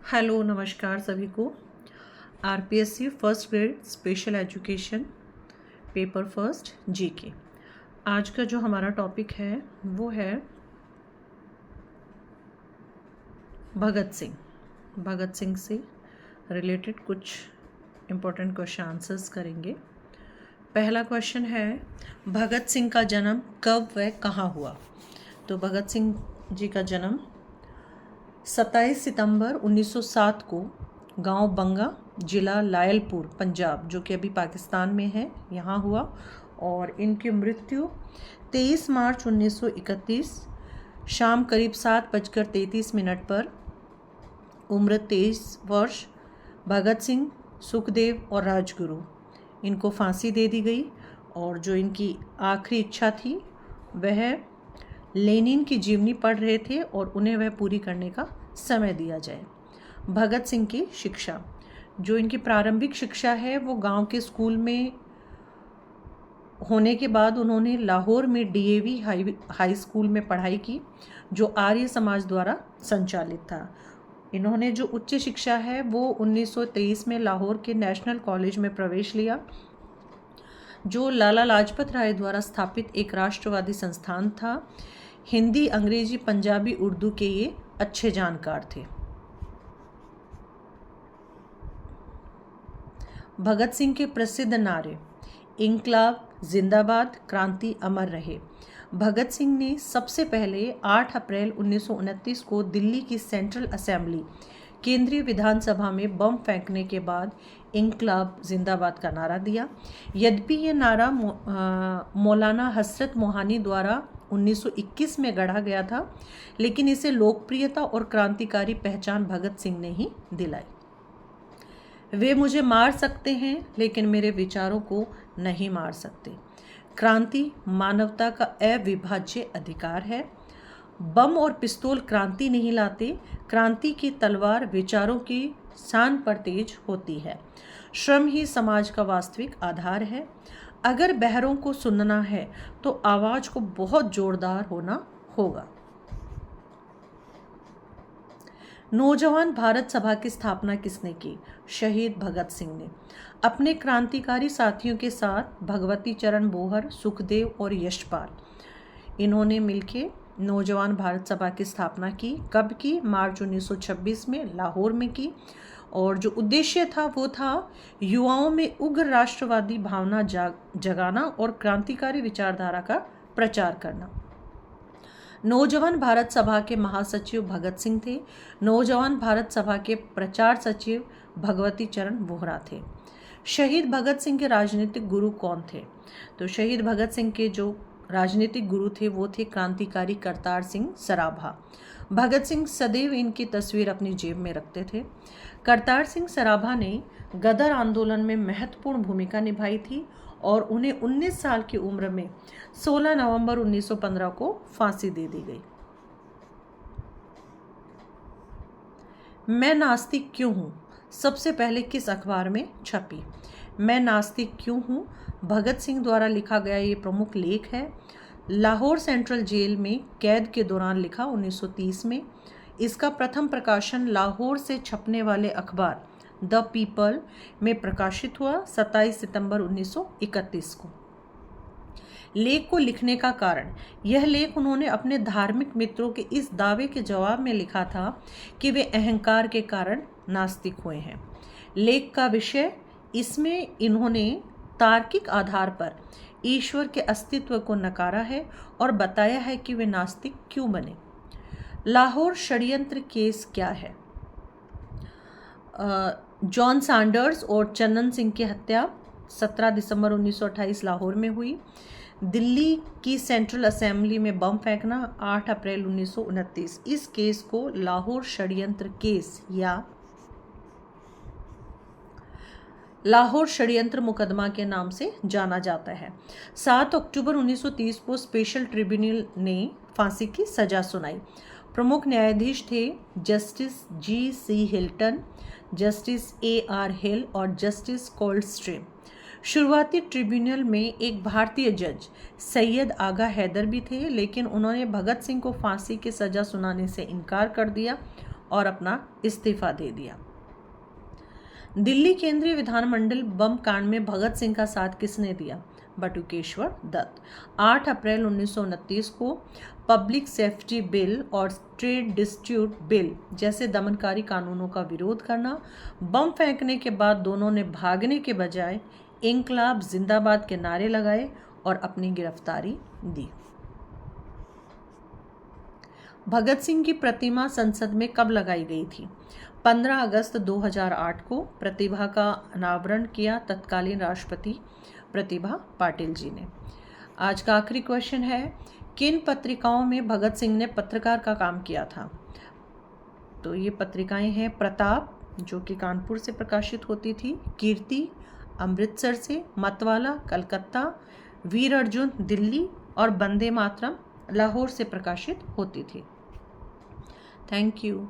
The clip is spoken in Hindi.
हेलो नमस्कार सभी को। RPSC first grade special education paper first GK. आज का जो हमारा टॉपिक है वो है भगत सिंह। भगत सिंह से रिलेटेड कुछ इम्पोर्टेंट क्वेश्चन आंसर्स करेंगे। पहला क्वेश्चन है, भगत सिंह का जन्म कब व कहाँ हुआ? तो भगत सिंह जी का जन्म 27 सितंबर 1907 को गांव बंगा, ज़िला लायलपुर, पंजाब, जो कि अभी पाकिस्तान में है, यहाँ हुआ। और इनकी मृत्यु 23 मार्च 1931 शाम करीब 7:33 पर उम्र 23 वर्ष भगत सिंह, सुखदेव और राजगुरु इनको फांसी दे दी गई। और जो इनकी आखिरी इच्छा थी वह लेनिन की जीवनी पढ़ रहे थे और उन्हें वह पूरी करने का समय दिया जाए। भगत सिंह की शिक्षा, जो इनकी प्रारंभिक शिक्षा है वो गांव के स्कूल में होने के बाद उन्होंने लाहौर में डीएवी हाई स्कूल में पढ़ाई की, जो आर्य समाज द्वारा संचालित था। इन्होंने जो उच्च शिक्षा है वो 1923 में लाहौर के नेशनल कॉलेज में प्रवेश लिया, जो लाला लाजपत राय द्वारा स्थापित एक राष्ट्रवादी संस्थान था। हिंदी, अंग्रेजी, पंजाबी, उर्दू के ये अच्छे जानकार थे। भगत सिंह के प्रसिद्ध नारे, इंकलाब जिंदाबाद, क्रांति अमर रहे। भगत सिंह ने सबसे पहले 8 अप्रैल 1929 को दिल्ली की सेंट्रल असेंबली, केंद्रीय विधानसभा में बम फेंकने के बाद इंकलाब जिंदाबाद का नारा दिया। यद्यपि ये नारा मौलाना हसरत मोहानी द्वारा 1921 में गढ़ा गया था, लेकिन इसे लोकप्रियता और क्रांतिकारी पहचान भगत सिंह ने ही दिलाई। वे मुझे मार सकते हैं लेकिन मेरे विचारों को नहीं मार सकते। क्रांति मानवता का अविभाज्य अधिकार है। बम और पिस्तौल क्रांति नहीं लाते। क्रांति की तलवार विचारों की शान पर तेज होती है। श्रम ही समाज का वास्तविक आधार है। अगर बहरों को सुनना है तो आवाज को बहुत जोरदार होना होगा। नौजवान भारत सभा की स्थापना किसने की? शहीद भगत सिंह ने। अपने क्रांतिकारी साथियों के साथ भगवती चरण बोहर, सुखदेव और यशपाल, इन्होंने मिलकर नौजवान भारत सभा की स्थापना की। कब की? मार्च 1926 में लाहौर में की। और जो उद्देश्य था वो था युवाओं में उग्र राष्ट्रवादी भावना जगाना और क्रांतिकारी विचारधारा का प्रचार करना। नौजवान भारत सभा के महासचिव भगत सिंह थे। नौजवान भारत सभा के प्रचार सचिव भगवती चरण बोहरा थे। शहीद भगत सिंह के राजनीतिक गुरु कौन थे? तो शहीद भगत सिंह के जो राजनीतिक गुरु थे वो थे क्रांतिकारी करतार सिंह सराभा। भगत सिंह सदैव इनकी तस्वीर अपनी जेब में रखते थे। करतार सिंह सराभा ने गदर आंदोलन में महत्वपूर्ण भूमिका निभाई थी और उन्हें 19 साल की उम्र में 16 नवंबर 1915 को फांसी दे दी गई। मैं नास्तिक क्यों हूँ सबसे पहले किस अखबार में छपी? मैं नास्तिक क्यों हूँ भगत सिंह द्वारा लिखा गया ये प्रमुख लेख है। लाहौर सेंट्रल जेल में कैद के दौरान लिखा 1930 में। इसका प्रथम प्रकाशन लाहौर से छपने वाले अखबार द पीपल में प्रकाशित हुआ 27 सितंबर 1931 को। लेख को लिखने का कारण, यह लेख उन्होंने अपने धार्मिक मित्रों के इस दावे के जवाब में लिखा था कि वे अहंकार के कारण नास्तिक हुए हैं। लेख का विषय, इसमें इन्होंने तार्किक आधार पर ईश्वर के अस्तित्व को नकारा है और बताया है कि वे नास्तिक क्यों बने। लाहौर षड्यंत्र केस क्या है? जॉन सैंडर्स और चन्नन सिंह की हत्या 17 दिसंबर 1928 लाहौर में हुई। दिल्ली की सेंट्रल असेंबली में बम फेंकना 8 अप्रैल 1929। इस केस को लाहौर षड्यंत्र केस या लाहौर षड्यंत्र मुकदमा के नाम से जाना जाता है। 7 अक्टूबर 1930 को स्पेशल ट्रिब्यूनल ने फांसी की सजा सुनाई। प्रमुख न्यायाधीश थे justice G C. Hilton, justice A R. Hill और जस्टिस कोल्डस्ट्रीम। शुरुआती ट्रिब्यूनल में एक भारतीय जज सैयद आगा हैदर भी थे, लेकिन उन्होंने भगत सिंह को फांसी की सजा सुनाने से इनकार कर दिया और अपना इस्तीफा दे दिया। दिल्ली केंद्रीय विधानमंडल बम कांड में भगत सिंह का साथ किसने दिया? बटुकेश्वर दत्त। 8 अप्रैल 1929 को पब्लिक सेफ्टी बिल और ट्रेड डिस्प्यूट बिल जैसे दमनकारी कानूनों का विरोध करना, बम फेंकने के बाद दोनों ने भागने के बजाय इंकलाब जिंदाबाद के नारे लगाए और अपनी गिरफ्तारी दी। भगत सिंह की प्रतिमा संसद में कब लगाई गई थी? 15 अगस्त 2008 को प्रतिभा का अनावरण किया तत्कालीन राष्ट्रपति प्रतिभा पाटिल जी ने। आज का आखिरी क्वेश्चन है, किन पत्रिकाओं में भगत सिंह ने पत्रकार का काम किया था? तो ये पत्रिकाएं हैं प्रताप, जो कि कानपुर से प्रकाशित होती थी, कीर्ति अमृतसर से, मतवाला कलकत्ता, वीर अर्जुन दिल्ली और वंदे मातरम लाहौर से प्रकाशित होती थी। Thank you.